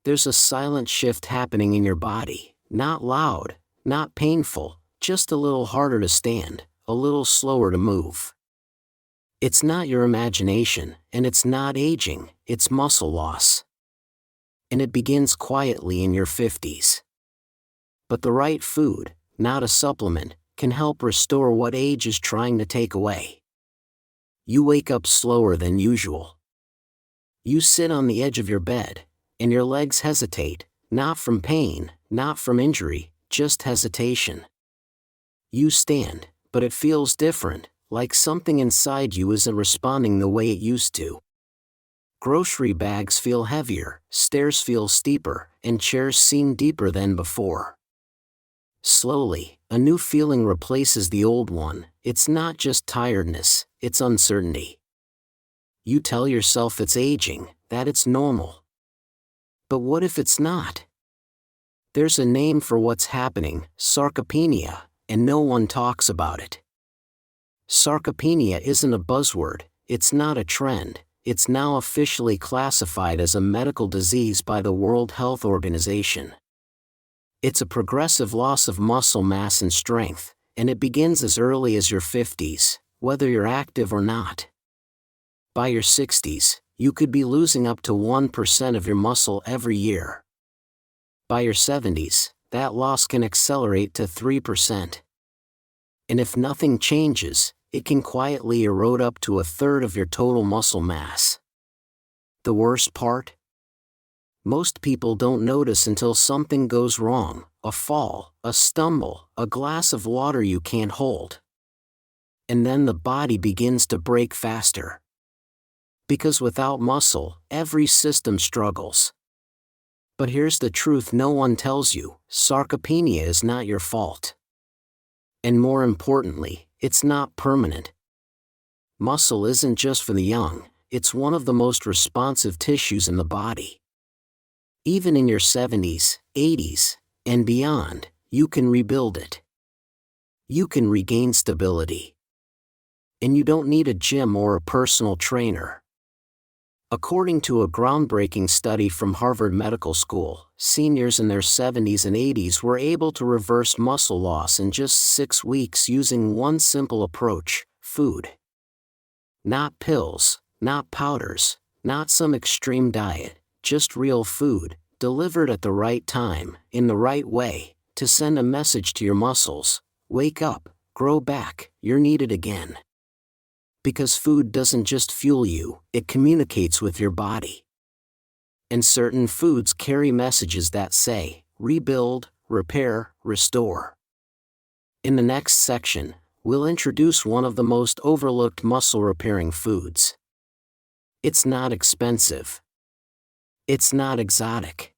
there's a silent shift happening in your body, not loud, not painful, just a little harder to stand, a little slower to move. It's not your imagination, and it's not aging, it's muscle loss. And it begins quietly in your 50s. But the right food, not a supplement, can help restore what age is trying to take away. You wake up slower than usual. You sit on the edge of your bed, and your legs hesitate, not from pain, not from injury, just hesitation. You stand, but it feels different, like something inside you isn't responding the way it used to. Grocery bags feel heavier, stairs feel steeper, and chairs seem deeper than before. Slowly, a new feeling replaces the old one. It's not just tiredness, it's uncertainty. You tell yourself it's aging, that it's normal. But what if it's not? There's a name for what's happening, sarcopenia, and no one talks about it. Sarcopenia isn't a buzzword, it's not a trend, it's now officially classified as a medical disease by the World Health Organization. It's a progressive loss of muscle mass and strength, and it begins as early as your 50s, whether you're active or not. By your 60s, you could be losing up to 1% of your muscle every year. By your 70s, that loss can accelerate to 3%. And if nothing changes, it can quietly erode up to 1/3 of your total muscle mass. The worst part? Most people don't notice until something goes wrong, a fall, a stumble, a glass of water you can't hold. And then the body begins to break faster. Because without muscle, every system struggles. But here's the truth no one tells you: sarcopenia is not your fault. And more importantly, it's not permanent. Muscle isn't just for the young, it's one of the most responsive tissues in the body. Even in your 70s, 80s, and beyond, you can rebuild it. You can regain stability. And you don't need a gym or a personal trainer. According to a groundbreaking study from Harvard Medical School, seniors in their 70s and 80s were able to reverse muscle loss in just 6 weeks using one simple approach: food. Not pills, not powders, not some extreme diet, just real food, delivered at the right time, in the right way, to send a message to your muscles: wake up, grow back, you're needed again. Because food doesn't just fuel you, it communicates with your body. And certain foods carry messages that say, rebuild, repair, restore. In the next section, we'll introduce one of the most overlooked muscle-repairing foods. It's not expensive. It's not exotic.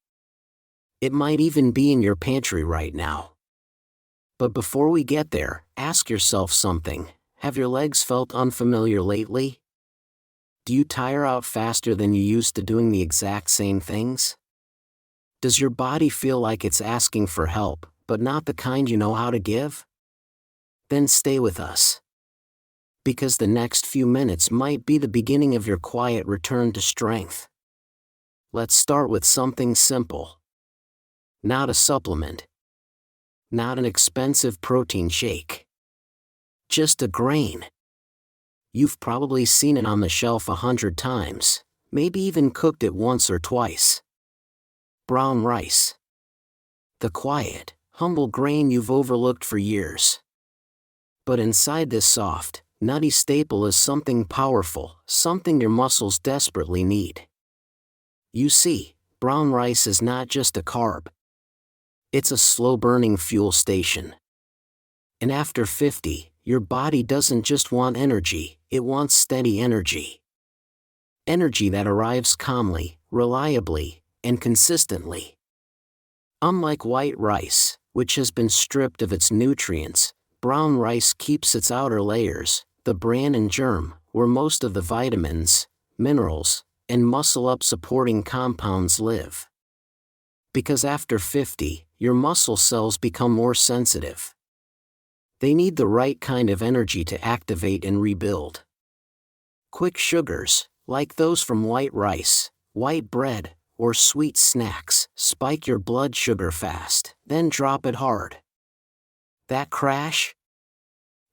It might even be in your pantry right now. But before we get there, ask yourself something. Have your legs felt unfamiliar lately? Do you tire out faster than you used to doing the exact same things? Does your body feel like it's asking for help, but not the kind you know how to give? Then stay with us. Because the next few minutes might be the beginning of your quiet return to strength. Let's start with something simple. Not a supplement. Not an expensive protein shake. Just a grain. You've probably seen it on the shelf 100 times, maybe even cooked it once or twice. Brown rice. The quiet, humble grain you've overlooked for years. But inside this soft, nutty staple is something powerful, something your muscles desperately need. You see, brown rice is not just a carb. It's a slow-burning fuel station. And after 50, your body doesn't just want energy, it wants steady energy. Energy that arrives calmly, reliably, and consistently. Unlike white rice, which has been stripped of its nutrients, brown rice keeps its outer layers, the bran and germ, where most of the vitamins, minerals, and muscle-up supporting compounds live. Because after 50, your muscle cells become more sensitive. They need the right kind of energy to activate and rebuild. Quick sugars, like those from white rice, white bread, or sweet snacks, spike your blood sugar fast, then drop it hard. That crash?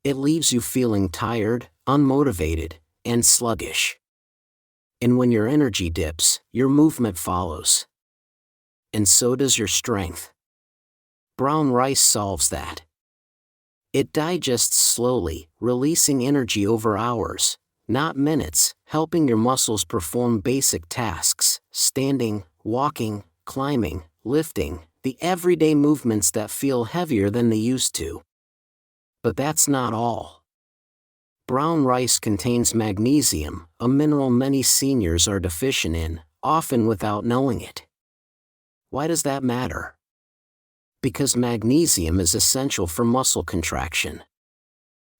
It leaves you feeling tired, unmotivated, and sluggish. And when your energy dips, your movement follows. And so does your strength. Brown rice solves that. It digests slowly, releasing energy over hours, not minutes, helping your muscles perform basic tasks, standing, walking, climbing, lifting, the everyday movements that feel heavier than they used to. But that's not all. Brown rice contains magnesium, a mineral many seniors are deficient in, often without knowing it. Why does that matter? Because magnesium is essential for muscle contraction.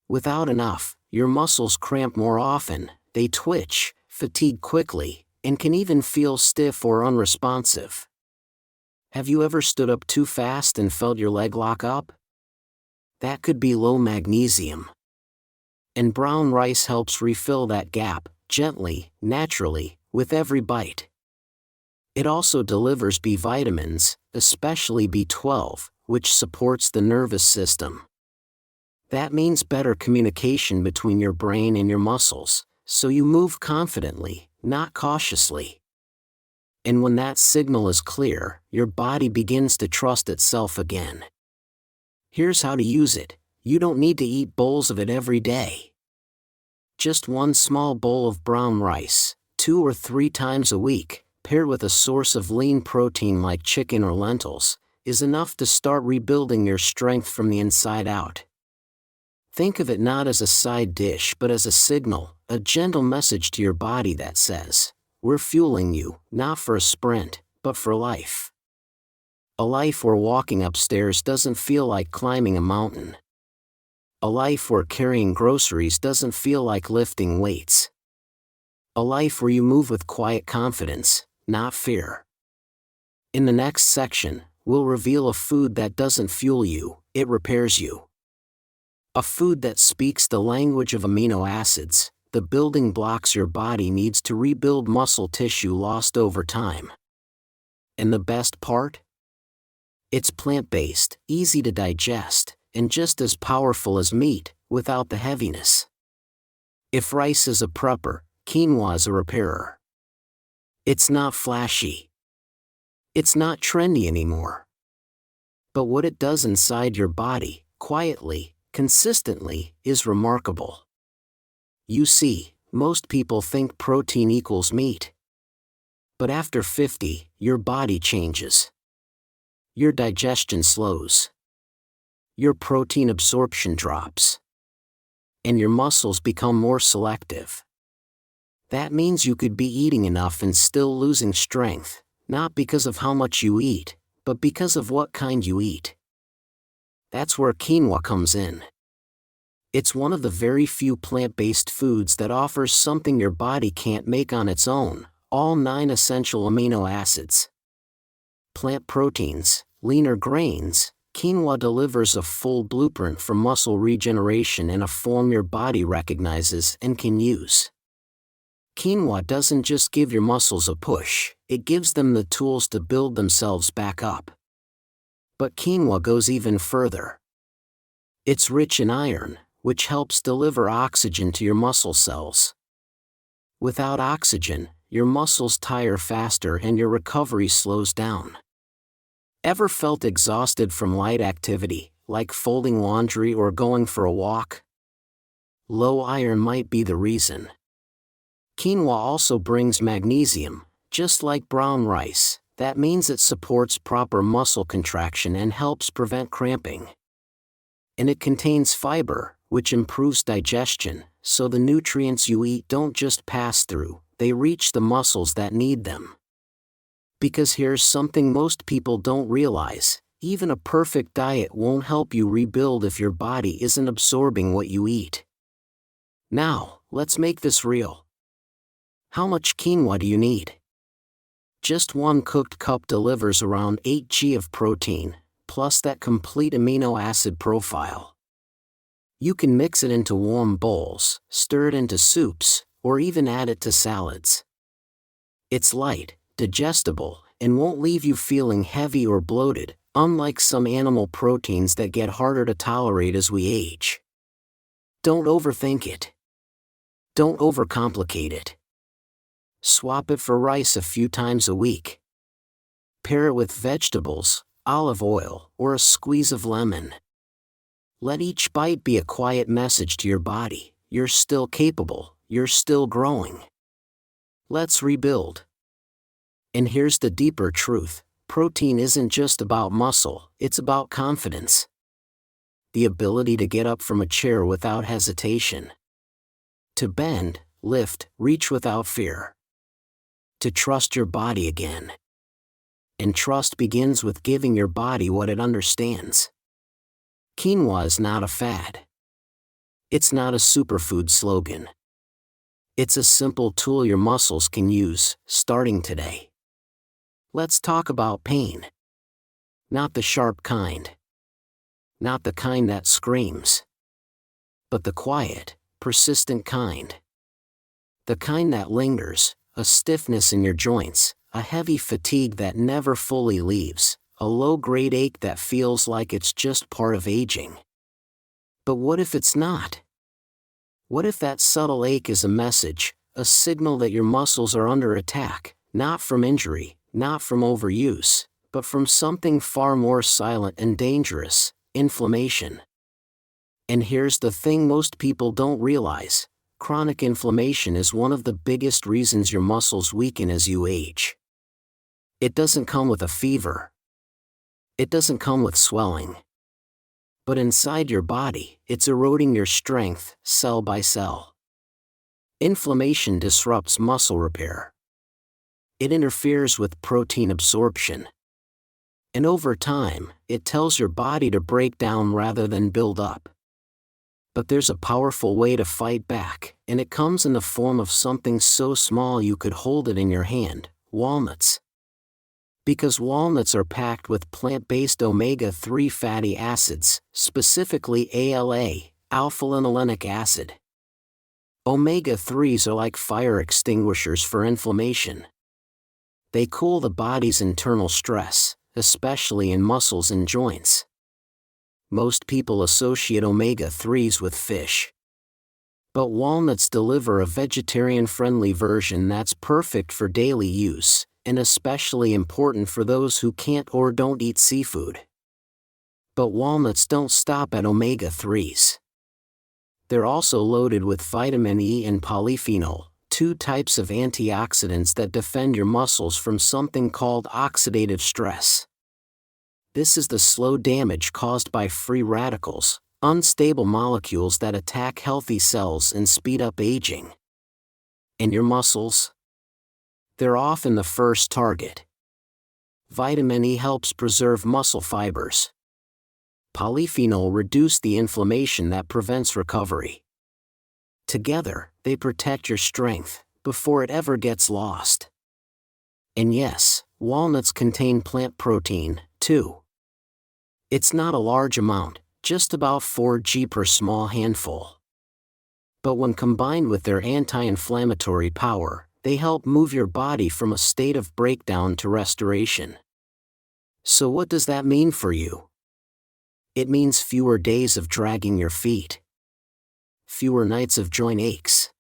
Without enough, your muscles cramp more often, they twitch, fatigue quickly, and can even feel stiff or unresponsive. Have you ever stood up too fast and felt your leg lock up? That could be low magnesium. And brown rice helps refill that gap, gently, naturally, with every bite. It also delivers B vitamins, especially B12, which supports the nervous system. That means better communication between your brain and your muscles, so you move confidently, not cautiously. And when that signal is clear, your body begins to trust itself again. Here's how to use it. You don't need to eat bowls of it every day. Just one small bowl of brown rice, 2 or 3 times a week, paired with a source of lean protein like chicken or lentils, is enough to start rebuilding your strength from the inside out. Think of it not as a side dish but as a signal, a gentle message to your body that says, "We're fueling you, not for a sprint, but for life." A life where walking upstairs doesn't feel like climbing a mountain. A life where carrying groceries doesn't feel like lifting weights. A life where you move with quiet confidence, not fear. In the next section, we'll reveal a food that doesn't fuel you, it repairs you. A food that speaks the language of amino acids, the building blocks your body needs to rebuild muscle tissue lost over time. And the best part? It's plant-based, easy to digest, and just as powerful as meat, without the heaviness. If rice is a prepper, quinoa is a repairer. It's not flashy. It's not trendy anymore. But what it does inside your body, quietly, consistently, is remarkable. You see, most people think protein equals meat. But after 50, your body changes. Your digestion slows. Your protein absorption drops. And your muscles become more selective. That means you could be eating enough and still losing strength, not because of how much you eat, but because of what kind you eat. That's where quinoa comes in. It's one of the very few plant-based foods that offers something your body can't make on its own, all 9 essential amino acids. Plant proteins, leaner grains, quinoa delivers a full blueprint for muscle regeneration in a form your body recognizes and can use. Quinoa doesn't just give your muscles a push, it gives them the tools to build themselves back up. But quinoa goes even further. It's rich in iron, which helps deliver oxygen to your muscle cells. Without oxygen, your muscles tire faster and your recovery slows down. Ever felt exhausted from light activity, like folding laundry or going for a walk? Low iron might be the reason. Quinoa also brings magnesium, just like brown rice. That means it supports proper muscle contraction and helps prevent cramping. And it contains fiber, which improves digestion, so the nutrients you eat don't just pass through, they reach the muscles that need them. Because here's something most people don't realize, even a perfect diet won't help you rebuild if your body isn't absorbing what you eat. Now, let's make this real. How much quinoa do you need? Just 1 cooked cup delivers around 8 g of protein, plus that complete amino acid profile. You can mix it into warm bowls, stir it into soups, or even add it to salads. It's light, digestible, and won't leave you feeling heavy or bloated, unlike some animal proteins that get harder to tolerate as we age. Don't overthink it. Don't overcomplicate it. Swap it for rice a few times a week. Pair it with vegetables, olive oil, or a squeeze of lemon. Let each bite be a quiet message to your body: you're still capable, you're still growing. Let's rebuild. And here's the deeper truth: protein isn't just about muscle, it's about confidence. The ability to get up from a chair without hesitation. To bend, lift, reach without fear. To trust your body again. And trust begins with giving your body what it understands. Quinoa is not a fad. It's not a superfood slogan. It's a simple tool your muscles can use, starting today. Let's talk about pain. Not the sharp kind. Not the kind that screams. But the quiet, persistent kind. The kind that lingers, a stiffness in your joints, a heavy fatigue that never fully leaves, a low-grade ache that feels like it's just part of aging. But what if it's not? What if that subtle ache is a message, a signal that your muscles are under attack, not from injury, not from overuse, but from something far more silent and dangerous: inflammation. And here's the thing most people don't realize: chronic inflammation is one of the biggest reasons your muscles weaken as you age. It doesn't come with a fever. It doesn't come with swelling. But inside your body, it's eroding your strength, cell by cell. Inflammation disrupts muscle repair. It interferes with protein absorption. And over time, it tells your body to break down rather than build up. But there's a powerful way to fight back, and it comes in the form of something so small you could hold it in your hand: walnuts. Because walnuts are packed with plant-based omega-3 fatty acids, specifically ALA, alpha-linolenic acid. Omega-3s are like fire extinguishers for inflammation. They cool the body's internal stress, especially in muscles and joints. Most people associate omega-3s with fish. But walnuts deliver a vegetarian-friendly version that's perfect for daily use, and especially important for those who can't or don't eat seafood. But walnuts don't stop at omega-3s. They're also loaded with vitamin E and polyphenol, two types of antioxidants that defend your muscles from something called oxidative stress. This is the slow damage caused by free radicals, unstable molecules that attack healthy cells and speed up aging. And your muscles? They're often the first target. Vitamin E helps preserve muscle fibers. Polyphenol reduces the inflammation that prevents recovery. Together, they protect your strength before it ever gets lost. And yes, walnuts contain plant protein, too. It's not a large amount, just about 4 g per small handful. But when combined with their anti-inflammatory power, they help move your body from a state of breakdown to restoration. So what does that mean for you? It means fewer days of dragging your feet. Fewer nights of joint aches.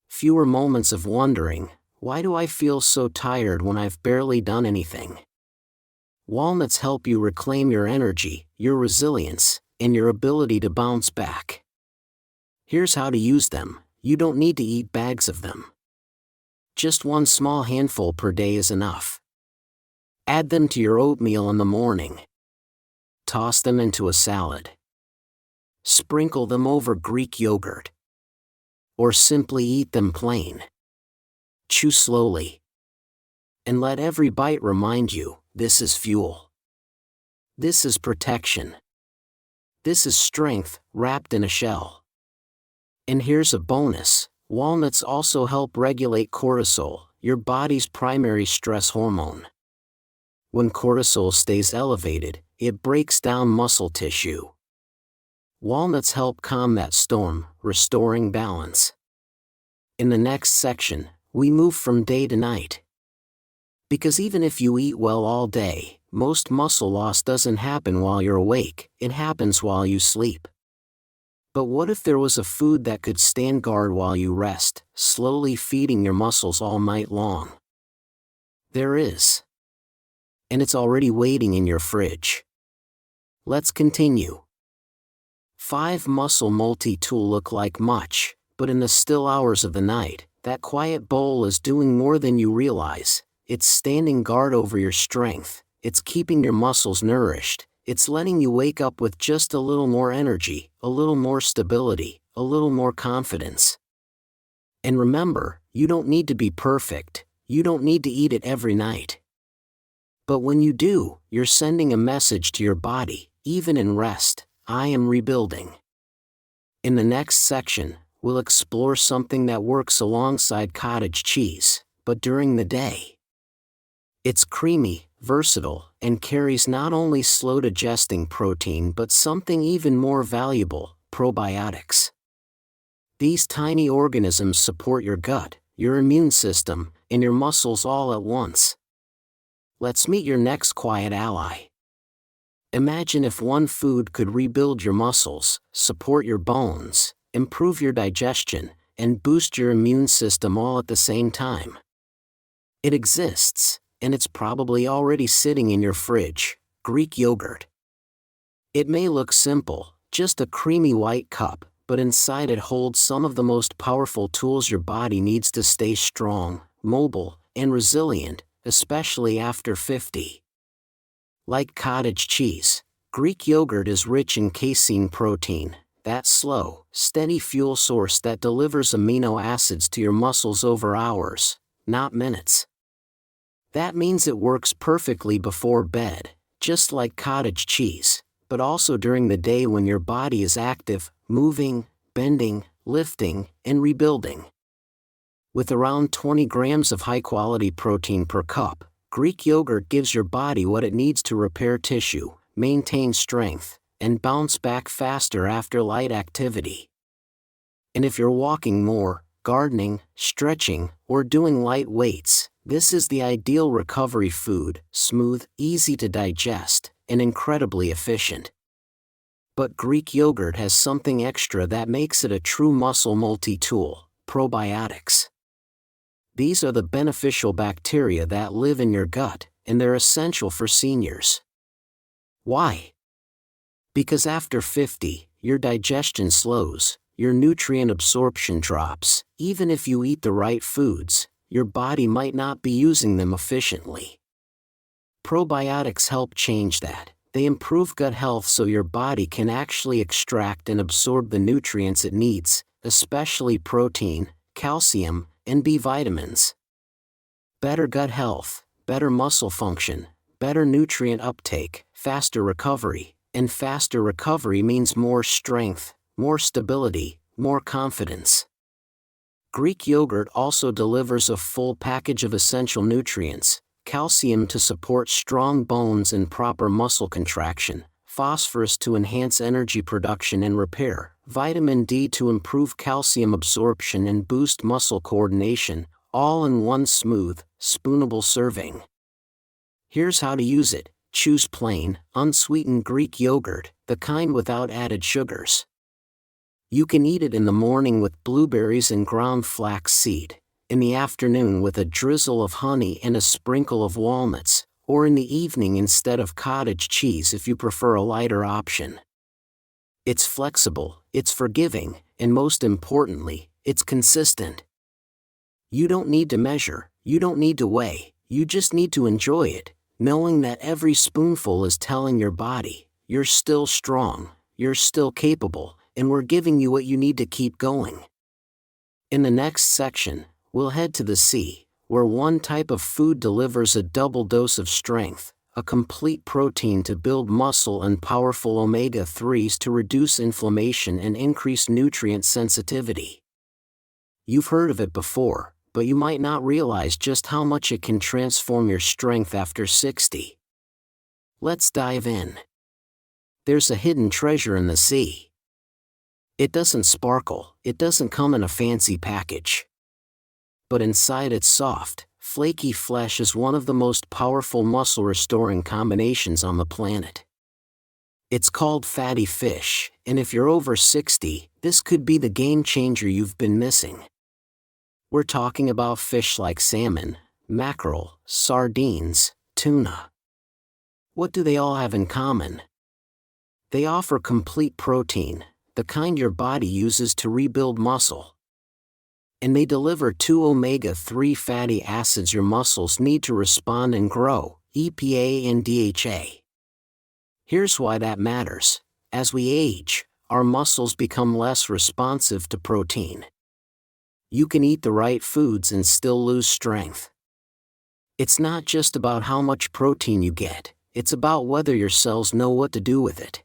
Fewer moments of wondering, why do I feel so tired when I've barely done anything? Walnuts help you reclaim your energy, your resilience, and your ability to bounce back. Here's how to use them. You don't need to eat bags of them. Just one small handful per day is enough. Add them to your oatmeal in the morning. Toss them into a salad. Sprinkle them over Greek yogurt. Or simply eat them plain. Chew slowly. And let every bite remind you, this is fuel. This is protection. This is strength, wrapped in a shell. And here's a bonus: walnuts also help regulate cortisol, your body's primary stress hormone. When cortisol stays elevated, it breaks down muscle tissue. Walnuts help calm that storm, restoring balance. In the next section, we move from day to night. Because even if you eat well all day, most muscle loss doesn't happen while you're awake, it happens while you sleep. But what if there was a food that could stand guard while you rest, slowly feeding your muscles all night long? There is. And it's already waiting in your fridge. Let's continue. 5 muscle multi-tool look like much, but in the still hours of the night, that quiet bowl is doing more than you realize. It's standing guard over your strength, it's keeping your muscles nourished, it's letting you wake up with just a little more energy, a little more stability, a little more confidence. And remember, you don't need to be perfect, you don't need to eat it every night. But when you do, you're sending a message to your body, even in rest, I am rebuilding. In the next section, we'll explore something that works alongside cottage cheese, but during the day. It's creamy, versatile, and carries not only slow-digesting protein but something even more valuable, probiotics. These tiny organisms support your gut, your immune system, and your muscles all at once. Let's meet your next quiet ally. Imagine if one food could rebuild your muscles, support your bones, improve your digestion, and boost your immune system all at the same time. It exists, and it's probably already sitting in your fridge: Greek yogurt. It may look simple, just a creamy white cup, but inside it holds some of the most powerful tools your body needs to stay strong, mobile, and resilient, especially after 50. Like cottage cheese, Greek yogurt is rich in casein protein, that slow, steady fuel source that delivers amino acids to your muscles over hours, not minutes. That means it works perfectly before bed, just like cottage cheese, but also during the day when your body is active, moving, bending, lifting, and rebuilding. With around 20 grams of high-quality protein per cup, Greek yogurt gives your body what it needs to repair tissue, maintain strength, and bounce back faster after light activity. And if you're walking more, gardening, stretching, or doing light weights, this is the ideal recovery food: smooth, easy to digest, and incredibly efficient. But Greek yogurt has something extra that makes it a true muscle multi-tool: probiotics. These are the beneficial bacteria that live in your gut, and they're essential for seniors. Why? Because after 50, your digestion slows, your nutrient absorption drops. Even if you eat the right foods, your body might not be using them efficiently. Probiotics help change that. They improve gut health so your body can actually extract and absorb the nutrients it needs, especially protein, calcium, and B vitamins. Better gut health, better muscle function, better nutrient uptake, faster recovery, and faster recovery means more strength, more stability, more confidence. Greek yogurt also delivers a full package of essential nutrients: calcium to support strong bones and proper muscle contraction, phosphorus to enhance energy production and repair, vitamin D to improve calcium absorption and boost muscle coordination, all in one smooth, spoonable serving. Here's how to use it. Choose plain, unsweetened Greek yogurt, the kind without added sugars. You can eat it in the morning with blueberries and ground flax seed, in the afternoon with a drizzle of honey and a sprinkle of walnuts, or in the evening instead of cottage cheese if you prefer a lighter option. It's flexible, it's forgiving, and most importantly, it's consistent. You don't need to measure, you don't need to weigh, you just need to enjoy it, knowing that every spoonful is telling your body, you're still strong, you're still capable, and we're giving you what you need to keep going. In the next section, we'll head to the sea, where one type of food delivers a double dose of strength: a complete protein to build muscle and powerful omega-3s to reduce inflammation and increase nutrient sensitivity. You've heard of it before, but you might not realize just how much it can transform your strength after 60. Let's dive in. There's a hidden treasure in the sea. It doesn't sparkle, it doesn't come in a fancy package. But inside it's soft, flaky flesh is one of the most powerful muscle-restoring combinations on the planet. It's called fatty fish, and if you're over 60, this could be the game changer you've been missing. We're talking about fish like salmon, mackerel, sardines, tuna. What do they all have in common? They offer complete protein, the kind your body uses to rebuild muscle. And they deliver 2 omega-3 fatty acids your muscles need to respond and grow, EPA and DHA. Here's why that matters. As we age, our muscles become less responsive to protein. You can eat the right foods and still lose strength. It's not just about how much protein you get, it's about whether your cells know what to do with it.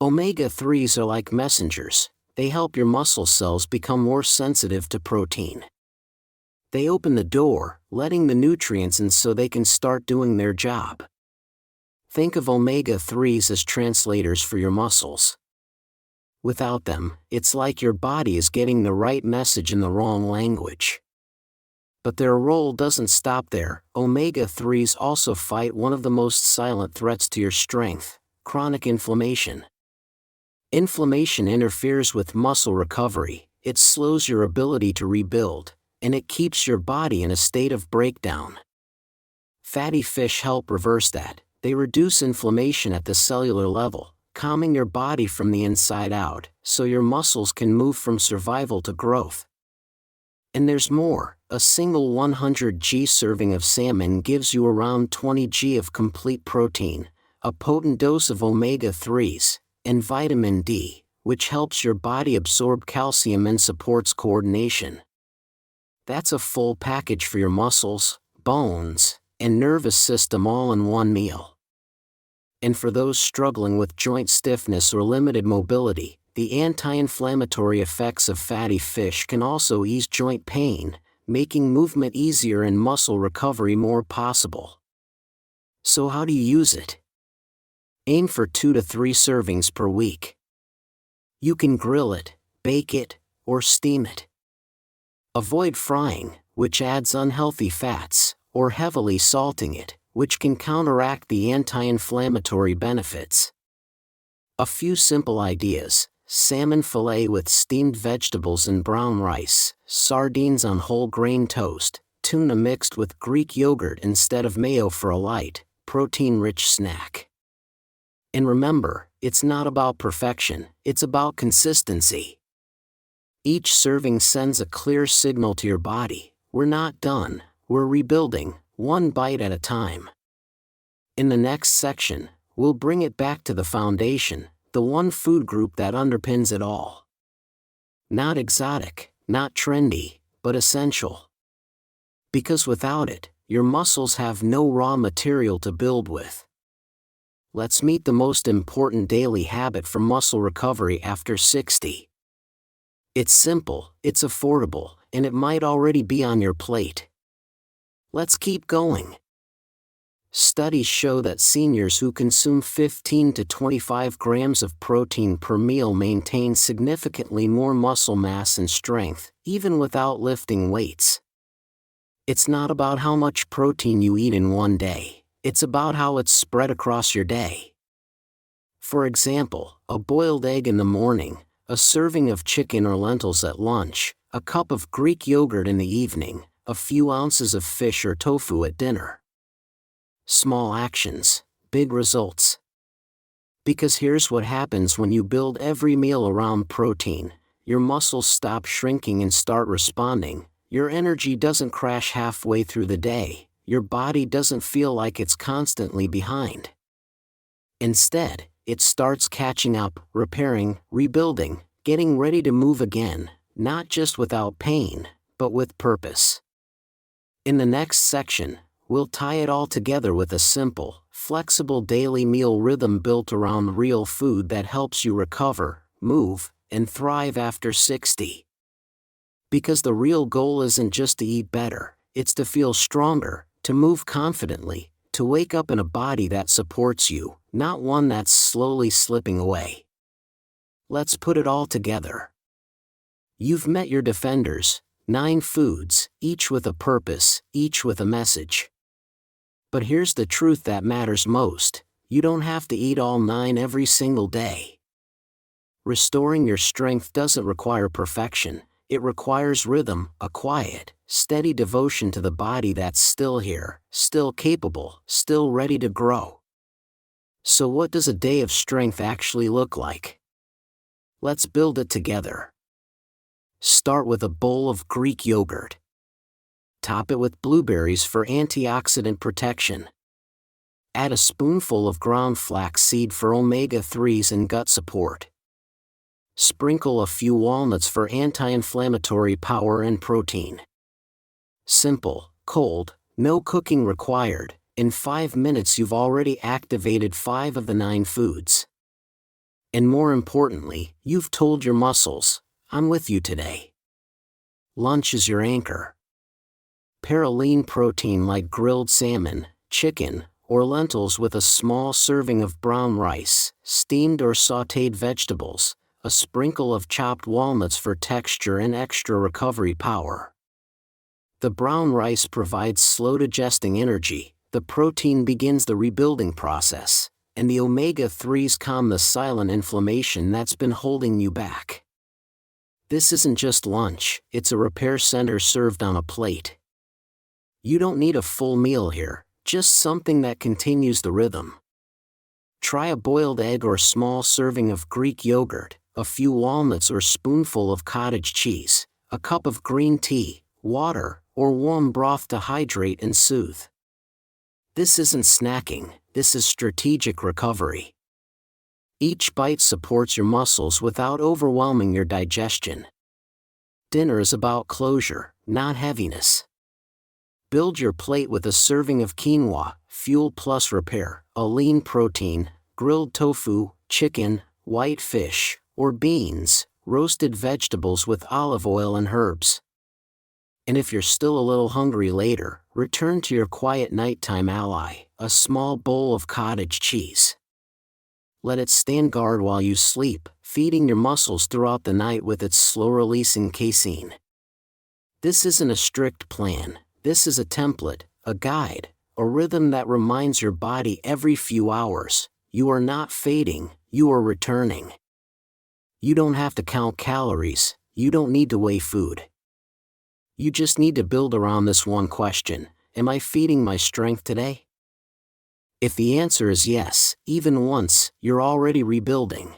Omega-3s are like messengers. They help your muscle cells become more sensitive to protein. They open the door, letting the nutrients in so they can start doing their job. Think of omega-3s as translators for your muscles. Without them, it's like your body is getting the right message in the wrong language. But their role doesn't stop there. Omega-3s also fight one of the most silent threats to your strength: chronic inflammation. Inflammation interferes with muscle recovery, it slows your ability to rebuild, and it keeps your body in a state of breakdown. Fatty fish help reverse that. They reduce inflammation at the cellular level, calming your body from the inside out, so your muscles can move from survival to growth. And there's more. A single 100g serving of salmon gives you around 20g of complete protein, a potent dose of omega-3s, and vitamin D, which helps your body absorb calcium and supports coordination. That's a full package for your muscles, bones, and nervous system all in one meal. And for those struggling with joint stiffness or limited mobility, the anti-inflammatory effects of fatty fish can also ease joint pain, making movement easier and muscle recovery more possible. So how do you use it? Aim for 2 to 3 servings per week. You can grill it, bake it, or steam it. Avoid frying, which adds unhealthy fats, or heavily salting it, which can counteract the anti-inflammatory benefits. A few simple ideas: salmon fillet with steamed vegetables and brown rice, sardines on whole grain toast, tuna mixed with Greek yogurt instead of mayo for a light, protein-rich snack. And remember, it's not about perfection, it's about consistency. Each serving sends a clear signal to your body: we're not done, we're rebuilding, one bite at a time. In the next section, we'll bring it back to the foundation, the one food group that underpins it all. Not exotic, not trendy, but essential. Because without it, your muscles have no raw material to build with. Let's meet the most important daily habit for muscle recovery after 60. It's simple, it's affordable, and it might already be on your plate. Let's keep going. Studies show that seniors who consume 15 to 25 grams of protein per meal maintain significantly more muscle mass and strength, even without lifting weights. It's not about how much protein you eat in one day, it's about how it's spread across your day. For example, a boiled egg in the morning, a serving of chicken or lentils at lunch, a cup of Greek yogurt in the evening, a few ounces of fish or tofu at dinner. Small actions, big results. Because here's what happens when you build every meal around protein: your muscles stop shrinking and start responding, your energy doesn't crash halfway through the day, your body doesn't feel like it's constantly behind. Instead, it starts catching up, repairing, rebuilding, getting ready to move again, not just without pain, but with purpose. In the next section, we'll tie it all together with a simple, flexible daily meal rhythm built around real food that helps you recover, move, and thrive after 60. Because the real goal isn't just to eat better, it's to feel stronger, to move confidently, to wake up in a body that supports you, not one that's slowly slipping away. Let's put it all together. You've met your defenders, 9 foods, each with a purpose, each with a message. But here's the truth that matters most: you don't have to eat all 9 every single day. Restoring your strength doesn't require perfection, it requires rhythm, a quiet, steady devotion to the body that's still here, still capable, still ready to grow. So what does a day of strength actually look like? Let's build it together. Start with a bowl of Greek yogurt. Top it with blueberries for antioxidant protection. Add a spoonful of ground flaxseed for omega-3s and gut support. Sprinkle a few walnuts for anti-inflammatory power and protein. Simple, cold, no cooking required. In 5 minutes you've already activated 5 of the 9 foods. And more importantly, you've told your muscles, I'm with you today. Lunch is your anchor. Pair a lean protein like grilled salmon, chicken, or lentils with a small serving of brown rice, steamed or sautéed vegetables, a sprinkle of chopped walnuts for texture and extra recovery power. The brown rice provides slow-digesting energy, the protein begins the rebuilding process, and the omega-3s calm the silent inflammation that's been holding you back. This isn't just lunch, it's a repair center served on a plate. You don't need a full meal here, just something that continues the rhythm. Try a boiled egg or small serving of Greek yogurt, a few walnuts or spoonful of cottage cheese, a cup of green tea, water, or warm broth to hydrate and soothe. This isn't snacking, this is strategic recovery. Each bite supports your muscles without overwhelming your digestion. Dinner is about closure, not heaviness. Build your plate with a serving of quinoa, fuel plus repair, a lean protein, grilled tofu, chicken, white fish, or beans, roasted vegetables with olive oil and herbs. And if you're still a little hungry later, return to your quiet nighttime ally, a small bowl of cottage cheese. Let it stand guard while you sleep, feeding your muscles throughout the night with its slow-releasing casein. This isn't a strict plan, this is a template, a guide, a rhythm that reminds your body every few hours, you are not fading, you are returning. You don't have to count calories, you don't need to weigh food. You just need to build around this one question: am I feeding my strength today? If the answer is yes, even once, you're already rebuilding.